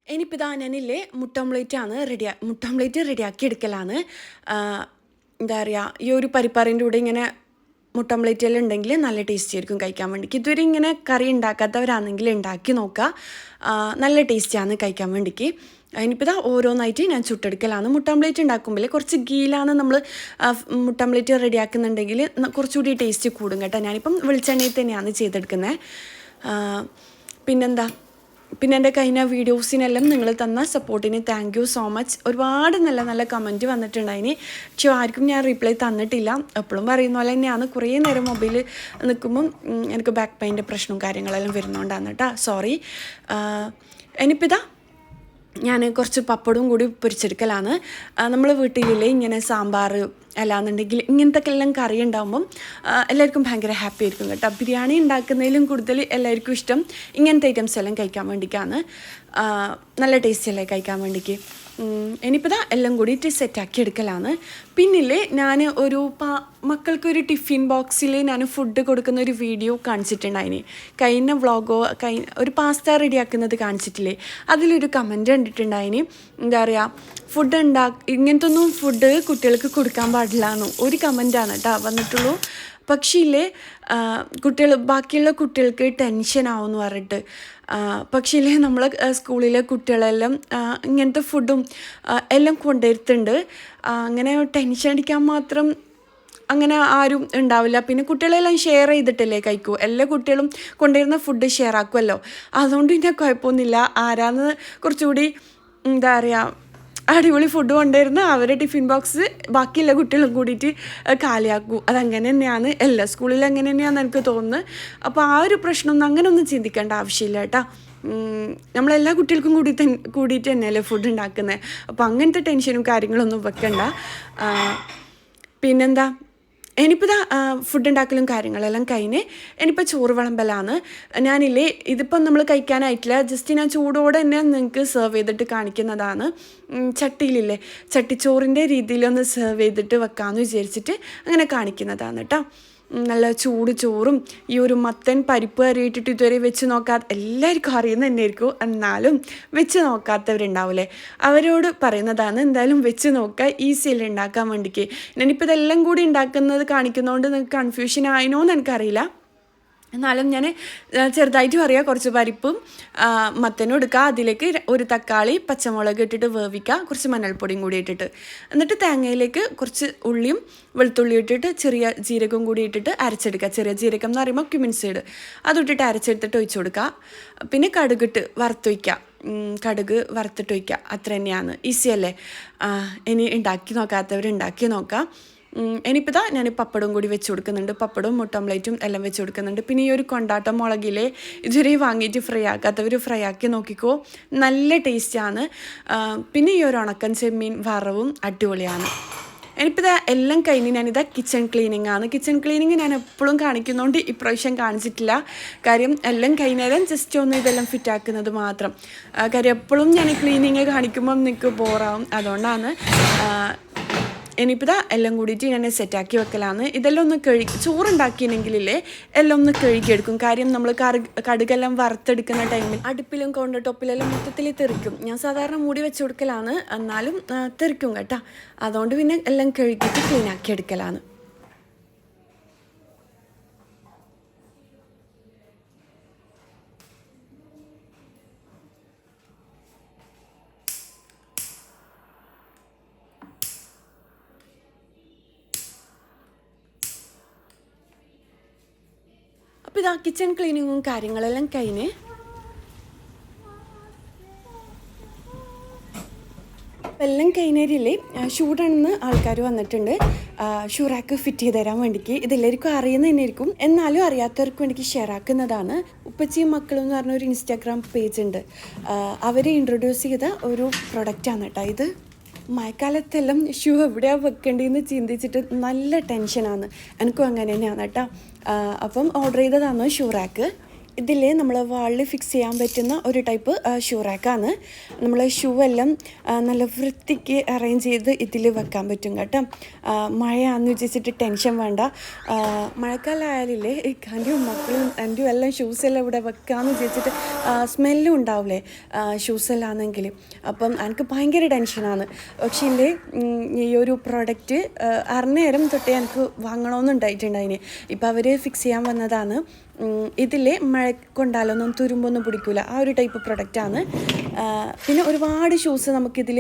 Speaker 1: ഇനിയിപ്പോൾ ഇതാ ഞാനില്ലേ മുട്ട ഓംലേറ്റ് റെഡിയാക്കി എടുക്കലാണ്. എന്താ പറയുക, ഈ ഒരു പരിപ്പാറിൻ്റെ കൂടെ ഇങ്ങനെ മുട്ട ഓംലേറ്റെല്ലാം ഉണ്ടെങ്കിൽ നല്ല ടേസ്റ്റി ആയിരിക്കും കഴിക്കാൻ വേണ്ടിക്ക്. ഇതുവരെ ഇങ്ങനെ കറി ഉണ്ടാക്കാത്തവരാണെങ്കിൽ ഉണ്ടാക്കി നോക്കുക, നല്ല ടേസ്റ്റിയാണ് കഴിക്കാൻ വേണ്ടിക്ക്. ഇനിയിപ്പോൾ ഇതാ ഓരോന്നായിട്ട് ഞാൻ ചുട്ടെടുക്കലാണ്. മുട്ട ഓംലേറ്റ് ഉണ്ടാക്കുമ്പോൾ കുറച്ച് ഗീലാണ് നമ്മൾ മുട്ട ഓംലേറ്റ് റെഡിയാക്കുന്നുണ്ടെങ്കിൽ കുറച്ചുകൂടി ടേസ്റ്റ് കൂടും കേട്ടോ. ഞാനിപ്പം വെളിച്ചെണ്ണയിൽ തന്നെയാണ് ചെയ്തെടുക്കുന്നത്. പിന്നെ എൻ്റെ കഴിഞ്ഞ വീഡിയോസിനെല്ലാം നിങ്ങൾ തന്ന സപ്പോർട്ടിന് താങ്ക് യു സോ മച്ച്. ഒരുപാട് നല്ല നല്ല കമൻറ്റ് വന്നിട്ടുണ്ടായിന്, പക്ഷേ ആർക്കും ഞാൻ റിപ്ലൈ തന്നിട്ടില്ല. എപ്പോഴും പറയുന്ന പോലെ തന്നെയാണ്, കുറേ നേരം മൊബൈൽ നിൽക്കുമ്പം എനിക്ക് ബാക്ക് പെയിൻ്റെ പ്രശ്നവും കാര്യങ്ങളെല്ലാം വരുന്നതുകൊണ്ടാണ് കേട്ടോ, സോറി. ഇനിയിപ്പോൾ ഇതാ ഞാൻ കുറച്ച് പപ്പടവും കൂടി പൊരിച്ചെടുക്കലാണ്. നമ്മൾ വീട്ടിലില്ലേ ഇങ്ങനെ സാമ്പാർ അല്ലാന്നുണ്ടെങ്കിൽ ഇങ്ങനത്തെ എല്ലാം കറി ഉണ്ടാകുമ്പം എല്ലാവർക്കും ഭയങ്കര ഹാപ്പി ആയിരിക്കും കേട്ടോ. ബിരിയാണി ഉണ്ടാക്കുന്നതിലും കൂടുതൽ എല്ലാവർക്കും ഇഷ്ടം ഇങ്ങനത്തെ ഐറ്റംസ് എല്ലാം കഴിക്കാൻ വേണ്ടിയിട്ടാണ്. നല്ല ടേസ്റ്റ് അല്ലേ കഴിക്കാൻ വേണ്ടിക്ക്. ഇനിയിപ്പോൾ ഇതാ എല്ലാം കൂടിയിട്ട് സെറ്റാക്കി എടുക്കലാണ്. പിന്നില്ലേ ഞാൻ മക്കൾക്കൊരു ടിഫിൻ ബോക്സിൽ ഞാൻ ഫുഡ് കൊടുക്കുന്ന ഒരു വീഡിയോ കാണിച്ചിട്ടുണ്ടായിന്, കഴിഞ്ഞ വ്ളോഗോ ഒരു പാസ്ത റെഡിയാക്കുന്നത് കാണിച്ചിട്ടില്ലേ, അതിലൊരു കമൻറ്റ് കണ്ടിട്ടുണ്ടായിന്. എന്താ പറയുക, ഇങ്ങനത്തെ ഒന്നും ഫുഡ് കുട്ടികൾക്ക് കൊടുക്കാൻ പാടില്ല എന്ന് ഒരു കമൻറ്റാണ് കേട്ടോ വന്നിട്ടുള്ളൂ. പക്ഷേ ഇല്ലേ ബാക്കിയുള്ള കുട്ടികൾക്ക് ടെൻഷനാവും എന്ന് പറഞ്ഞിട്ട്. പക്ഷേ ഇല്ലേ നമ്മളെ സ്കൂളിലെ കുട്ടികളെല്ലാം ഇങ്ങനത്തെ ഫുഡും എല്ലാം കൊണ്ടുവരുത്തുണ്ട്. അങ്ങനെ ടെൻഷൻ അടിക്കാൻ മാത്രം അങ്ങനെ ആരും ഉണ്ടാവില്ല. പിന്നെ കുട്ടികളെല്ലാം ഷെയർ ചെയ്തിട്ടല്ലേ കഴിക്കൂ, എല്ലാ കുട്ടികളും കൊണ്ടുവരുന്ന ഫുഡ് ഷെയർ ആക്കുമല്ലോ, അതുകൊണ്ട് പിന്നെ കുഴപ്പമൊന്നുമില്ല. ആരാന്ന് കുറച്ചുകൂടി എന്താ പറയുക അടിപൊളി ഫുഡ് കൊണ്ടുവരുന്ന അവരെ ടിഫിൻ ബോക്സ് ബാക്കിയുള്ള കുട്ടികളും കൂടിയിട്ട് കാലിയാക്കൂ. അതങ്ങനെ തന്നെയാണ്, എല്ലാ സ്കൂളിലും അങ്ങനെ തന്നെയാണെന്ന് എനിക്ക് തോന്നുന്നത്. അപ്പോൾ ആ ഒരു പ്രശ്നമൊന്നും അങ്ങനെ ഒന്നും ചിന്തിക്കേണ്ട ആവശ്യമില്ല കേട്ടോ. നമ്മളെല്ലാ കുട്ടികൾക്കും കൂടിയിട്ട് തന്നെയല്ലേ ഫുഡ് ഉണ്ടാക്കുന്നത്. അപ്പോൾ അങ്ങനത്തെ ടെൻഷനും കാര്യങ്ങളൊന്നും വെക്കണ്ട. പിന്നെന്താ, ഇനിയിപ്പോൾ ഇതാ ഫുഡ് ഉണ്ടാക്കലും കാര്യങ്ങളെല്ലാം കഴിഞ്ഞ് ഇനിയിപ്പോൾ ചോറ് വിളമ്പലാണ്. ഞാനില്ലേ ഇതിപ്പം നമ്മൾ കഴിക്കാനായിട്ടില്ല, ജസ്റ്റ് ഞാൻ ചൂടോടെ തന്നെ നിങ്ങൾക്ക് സെർവ് ചെയ്തിട്ട് കാണിക്കുന്നതാണ്. ചട്ടിയിലില്ലേ ചട്ടിച്ചോറിൻ്റെ രീതിയിലൊന്ന് സെർവ് ചെയ്തിട്ട് വെക്കാമെന്ന് വിചാരിച്ചിട്ട് അങ്ങനെ കാണിക്കുന്നതാണ് കേട്ടോ. നല്ല ചൂട് ചോറും ഈ ഒരു മത്തൻ പരിപ്പ് കറി ഇട്ടിട്ട് ഇതുവരെ വെച്ച് നോക്കാത്ത എല്ലാവർക്കും അറിയുന്ന തന്നെയായിരിക്കും, എന്നാലും വെച്ച് നോക്കാത്തവരുണ്ടാവില്ലേ, അവരോട് പറയുന്നതാണ് എന്തായാലും വെച്ച് നോക്കുക, ഈസിയല്ലേ ഉണ്ടാക്കാൻ വേണ്ടിക്ക്. ഞാനിപ്പോൾ ഇതെല്ലാം കൂടി ഉണ്ടാക്കുന്നത് കാണിക്കുന്നതുകൊണ്ട് നിങ്ങൾക്ക് കൺഫ്യൂഷൻ ആയിനോ എന്ന് എനിക്കറിയില്ല, എന്നാലും ഞാൻ ചെറുതായിട്ട് പറയുക. കുറച്ച് പരിപ്പും മത്തനും എടുക്കുക, അതിലേക്ക് ഒരു തക്കാളി പച്ചമുളക് ഇട്ടിട്ട് വേവിക്കുക, കുറച്ച് മഞ്ഞൾപ്പൊടിയും കൂടി ഇട്ടിട്ട്, എന്നിട്ട് തേങ്ങയിലേക്ക് കുറച്ച് ഉള്ളിയും വെളുത്തുള്ളി ഇട്ടിട്ട് ചെറിയ ജീരകവും കൂടി ഇട്ടിട്ട് അരച്ചെടുക്കുക. ചെറിയ ജീരകം എന്ന് പറയുമ്പോൾ ക്യുമിൻ സീഡ് അതിട്ടിട്ട് അരച്ചെടുത്തിട്ട് ഒഴിച്ചു കൊടുക്കുക. പിന്നെ കടുകിട്ട് വറുത്ത് വയ്ക്കുക, കടുക് വറുത്തിട്ട് വയ്ക്കുക. അത്ര തന്നെയാണ്, ഈസി അല്ലേ. ഇനി ഉണ്ടാക്കി നോക്കാത്തവർ ഉണ്ടാക്കി നോക്കാം. ഇനിയിപ്പോൾ ഇതാ ഞാൻ പപ്പടവും കൂടി വെച്ച് കൊടുക്കുന്നുണ്ട്, പപ്പടവും മുട്ട ഓംലേറ്റും എല്ലാം വെച്ച് കൊടുക്കുന്നുണ്ട്. പിന്നെ ഈ ഒരു കൊണ്ടാട്ടം മുളകിലെ ഇതുവരെ വാങ്ങിയിട്ട് ഫ്രൈ ആക്കാത്തവർ ഫ്രൈ ആക്കി നോക്കിക്കോ, നല്ല ടേസ്റ്റാണ്. പിന്നെ ഈ ഒരു ഉണക്കൻ ചെമ്മീൻ വറവും അടിപൊളിയാണ്. ഇനിയിപ്പോൾ ഇതാ എല്ലാം കഴിഞ്ഞ് ഞാനിതാ കിച്ചൺ ക്ലീനിങ് ആണ്. കിച്ചൺ ക്ലീനിങ് ഞാൻ എപ്പോഴും കാണിക്കുന്നതുകൊണ്ട് ഇപ്രാവശ്യം കാണിച്ചിട്ടില്ല, കാര്യം എല്ലാം കഴിഞ്ഞേരം ജസ്റ്റ് ഒന്ന് ഇതെല്ലാം ഫിറ്റാക്കുന്നത് മാത്രം. കാര്യം എപ്പോഴും ഞാൻ ക്ലീനിങ് കാണിക്കുമ്പം നിങ്ങൾക്ക് ബോറാവും, അതുകൊണ്ടാണ്. ഇനിയിപ്പോൾ ഇതാ എല്ലാം കൂടിയിട്ട് ഞാൻ സെറ്റാക്കി വെക്കലാണ്. ഇതെല്ലാം ഒന്ന് ചോറുണ്ടാക്കിയെങ്കിലേ എല്ലാം ഒന്ന് കഴുകിയെടുക്കും. കാര്യം നമ്മൾ കടുകെല്ലാം വറുത്തെടുക്കുന്ന ടൈമിൽ അടുപ്പിലും കൗണ്ടർ ടോപ്പിലെല്ലാം മൊത്തത്തിൽ തെറിക്കും. ഞാൻ സാധാരണ മൂടി വെച്ച് കൊടുക്കലാണ്, എന്നാലും തെറിക്കും കേട്ടോ. അതുകൊണ്ട് പിന്നെ എല്ലാം കഴുകിയിട്ട് ക്ലീനാക്കി എടുക്കലാണ്. അപ്പോൾ ഇതാ കിച്ചൺ ക്ലീനിങ്ങും കാര്യങ്ങളെല്ലാം കഴിഞ്ഞ് എല്ലാം കഴിഞ്ഞേരില്ലേ ഷൂടാണെന്ന് ആൾക്കാർ വന്നിട്ടുണ്ട് ഷൂറാക്ക് ഫിറ്റ് ചെയ്ത് തരാൻ വേണ്ടിക്ക്. ഇതെല്ലാവർക്കും അറിയുന്ന തന്നെയായിരിക്കും, എന്നാലും അറിയാത്തവർക്ക് വേണ്ടിക്ക് ഷെയർ ആക്കുന്നതാണ്. ഉപ്പച്ചിയും മക്കളും എന്ന് പറഞ്ഞ ഒരു ഇൻസ്റ്റാഗ്രാം പേജ് ഉണ്ട്, അവർ ഇൻട്രൊഡ്യൂസ് ചെയ്ത ഒരു പ്രൊഡക്റ്റാണ് കേട്ടോ ഇത്. മഴക്കാലത്തെല്ലാം ഷൂ എവിടെയാണ് വെക്കേണ്ടതെന്ന് ചിന്തിച്ചിട്ട് നല്ല ടെൻഷനാണ്, എനിക്കും അങ്ങനെ തന്നെയാണ് കേട്ടോ. അപ്പം ഓർഡർ ചെയ്തതാണ് ഷൂ റാക്ക്. ഇതിൽ നമ്മൾ വാളിൽ ഫിക്സ് ചെയ്യാൻ പറ്റുന്ന ഒരു ടൈപ്പ് ഷൂ റാക്കാണ്. നമ്മൾ ഷൂ എല്ലാം നല്ല വൃത്തിക്ക് അറേഞ്ച് ചെയ്ത് ഇതിൽ വെക്കാൻ പറ്റും കേട്ടോ. മഴയാണെന്ന് വെച്ചിട്ട് ടെൻഷൻ വേണ്ട. മഴക്കാലമായാലില്ലേ ഇക്കാൻ്റെയും മക്കളും എൻ്റെയും എല്ലാം ഷൂസെല്ലാം ഇവിടെ വെക്കാമെന്ന് വിചാരിച്ചിട്ട് സ്മെല്ലും ഉണ്ടാവില്ലേ ഷൂസെല്ലാം ആണെങ്കിൽ. അപ്പം എനിക്ക് ഭയങ്കര ടെൻഷനാണ്. പക്ഷേ ഇല്ലേ ഈ ഒരു പ്രോഡക്റ്റ് അറിഞ്ഞേരം തൊട്ടേ എനിക്ക് വാങ്ങണമെന്നുണ്ടായിട്ടുണ്ടായിന്. ഇപ്പോൾ അവർ ഫിക്സ് ചെയ്യാൻ വന്നതാണ്. ഇതിൽ മഴ കൊണ്ടാലൊന്നും തുരുമ്പൊന്നും പിടിക്കില്ല, ആ ഒരു ടൈപ്പ് പ്രൊഡക്റ്റാണ്. പിന്നെ ഒരുപാട് ഷൂസ് നമുക്കിതിൽ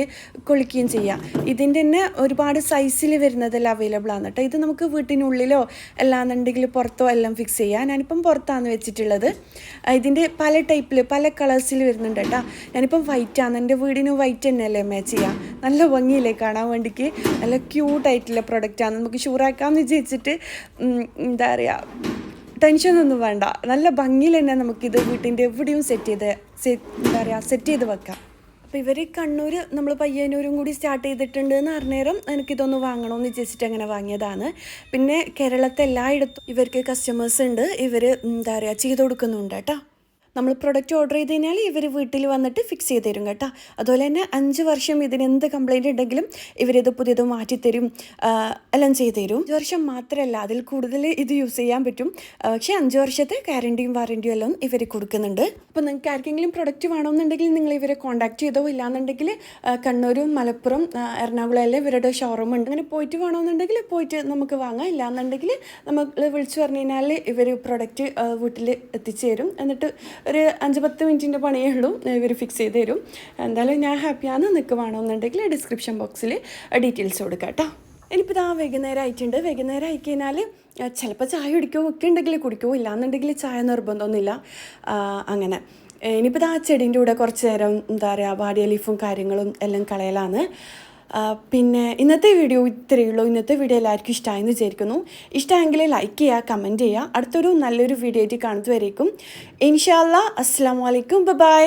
Speaker 1: കൊള്ളിക്കുകയും ചെയ്യാം. ഇതിൻ്റെ തന്നെ ഒരുപാട് സൈസിൽ വരുന്നതെല്ലാം അവൈലബിൾ ആണ് കേട്ടോ. ഇത് നമുക്ക് വീട്ടിനുള്ളിലോ അല്ലാന്നുണ്ടെങ്കിൽ പുറത്തോ എല്ലാം ഫിക്സ് ചെയ്യാം. ഞാനിപ്പം പുറത്താണ് വെച്ചിട്ടുള്ളത്. ഇതിൻ്റെ പല ടൈപ്പിൽ പല കളേഴ്സിൽ വരുന്നുണ്ട് കേട്ടോ. ഞാനിപ്പം വൈറ്റാണ്, എൻ്റെ വീടിന് വൈറ്റ് തന്നെയല്ലേ മാച്ച് ചെയ്യാം. നല്ല ഭംഗിയില്ലേ കാണാൻ വേണ്ടിക്ക്, നല്ല ക്യൂട്ടായിട്ടുള്ള പ്രൊഡക്റ്റാണ്. നമുക്ക് ഷൂറാക്കാമെന്ന് വിചാരിച്ചിട്ട് എന്താ പറയുക ടെൻഷനൊന്നും വേണ്ട, നല്ല ഭംഗിയിൽ തന്നെ നമുക്കിത് വീട്ടിൻ്റെ എവിടെയും സെറ്റ് ചെയ്ത് വെക്കാം. അപ്പോൾ ഇവർ കണ്ണൂർ നമ്മൾ പയ്യന്നൂരും കൂടി സ്റ്റാർട്ട് ചെയ്തിട്ടുണ്ട് എന്ന് അറിഞ്ഞേരം എനിക്കിതൊന്ന് വാങ്ങണമെന്ന് വിചാരിച്ചിട്ട് അങ്ങനെ വാങ്ങിയതാണ്. പിന്നെ കേരളത്തെ എല്ലായിടത്തും ഇവർക്ക് കസ്റ്റമേഴ്സ് ഉണ്ട്, ഇവർ ചെയ്ത് കൊടുക്കുന്നുണ്ട് കേട്ടോ. നമ്മൾ പ്രൊഡക്റ്റ് ഓർഡർ ചെയ്ത് കഴിഞ്ഞാൽ ഇവർ വീട്ടിൽ വന്നിട്ട് ഫിക്സ് ചെയ്ത് തരും കേട്ടോ. അതുപോലെ തന്നെ 5 വർഷം ഇതിന് എന്ത് കംപ്ലയിൻറ്റ് ഉണ്ടെങ്കിലും ഇവരിത് പുതിയത് മാറ്റിത്തരും, എല്ലാം ചെയ്ത് തരും. 5 വർഷം മാത്രമല്ല അതിൽ കൂടുതൽ ഇത് യൂസ് ചെയ്യാൻ പറ്റും. പക്ഷേ 5 വർഷത്തെ ഗ്യാരണ്ടിയും വാറണ്ടിയും എല്ലാം ഇവർ കൊടുക്കുന്നുണ്ട്. അപ്പോൾ നിങ്ങൾക്ക് ആർക്കെങ്കിലും പ്രൊഡക്റ്റ് വേണമെന്നുണ്ടെങ്കിൽ നിങ്ങൾ ഇവരെ കോൺടാക്ട് ചെയ്തോ, ഇല്ലാന്നുണ്ടെങ്കിൽ കണ്ണൂരും മലപ്പുറം എറണാകുളം എല്ലാം ഇവരുടെ ഷോറൂം ഉണ്ട്. അങ്ങനെ പോയിട്ട് വേണമെന്നുണ്ടെങ്കിൽ പോയിട്ട് നമുക്ക് വാങ്ങാം. ഇല്ലാന്നുണ്ടെങ്കിൽ നമ്മൾ വിളിച്ചു പറഞ്ഞു കഴിഞ്ഞാൽ ഇവർ പ്രൊഡക്റ്റ് വീട്ടിൽ എത്തിച്ചു തരും. എന്നിട്ട് ഒരു 5-10 മിനിറ്റിൻ്റെ പണിയേ ഉള്ളൂ, ഇവർ ഫിക്സ് ചെയ്ത് തരും. എന്തായാലും ഞാൻ ഹാപ്പിയാണ്. നിങ്ങൾക്ക് വേണമെന്നുണ്ടെങ്കിൽ ഡിസ്ക്രിപ്ഷൻ ബോക്സിൽ ഡീറ്റെയിൽസ് കൊടുക്കാം കേട്ടോ. ഇനിയിപ്പോൾ ഇതാ വൈകുന്നേരം ആയിട്ടുണ്ട്. വൈകുന്നേരം ആയിക്കഴിഞ്ഞാൽ ചിലപ്പോൾ ചായ കുടിക്കുമോ ഒക്കെ ഉണ്ടെങ്കിൽ കുടിക്കുമോ, ഇല്ലാന്നുണ്ടെങ്കിൽ ചായ നിർബന്ധമൊന്നുമില്ല. അങ്ങനെ ഇനിയിപ്പോൾ ഇതാ ചെടീൻ്റെ കൂടെ കുറച്ച് നേരം വാടിയ ലീഫും കാര്യങ്ങളും എല്ലാം കളയലാണ്. പിന്നെ ഇന്നത്തെ വീഡിയോ ഇത്രയേ ഉള്ളൂ. ഇന്നത്തെ വീഡിയോ എല്ലാവർക്കും ഇഷ്ടമായെന്ന് വിചാരിക്കുന്നു. ഇഷ്ടമെങ്കിൽ ലൈക്ക് ചെയ്യുക, കമൻറ്റ് ചെയ്യുക. അടുത്തൊരു നല്ലൊരു വീഡിയോ ആയിട്ട് കാണുന്നതുവരേക്കും ഇൻഷാ അല്ലാഹ് അസ്സലാമു അലൈക്കും, ബൈ.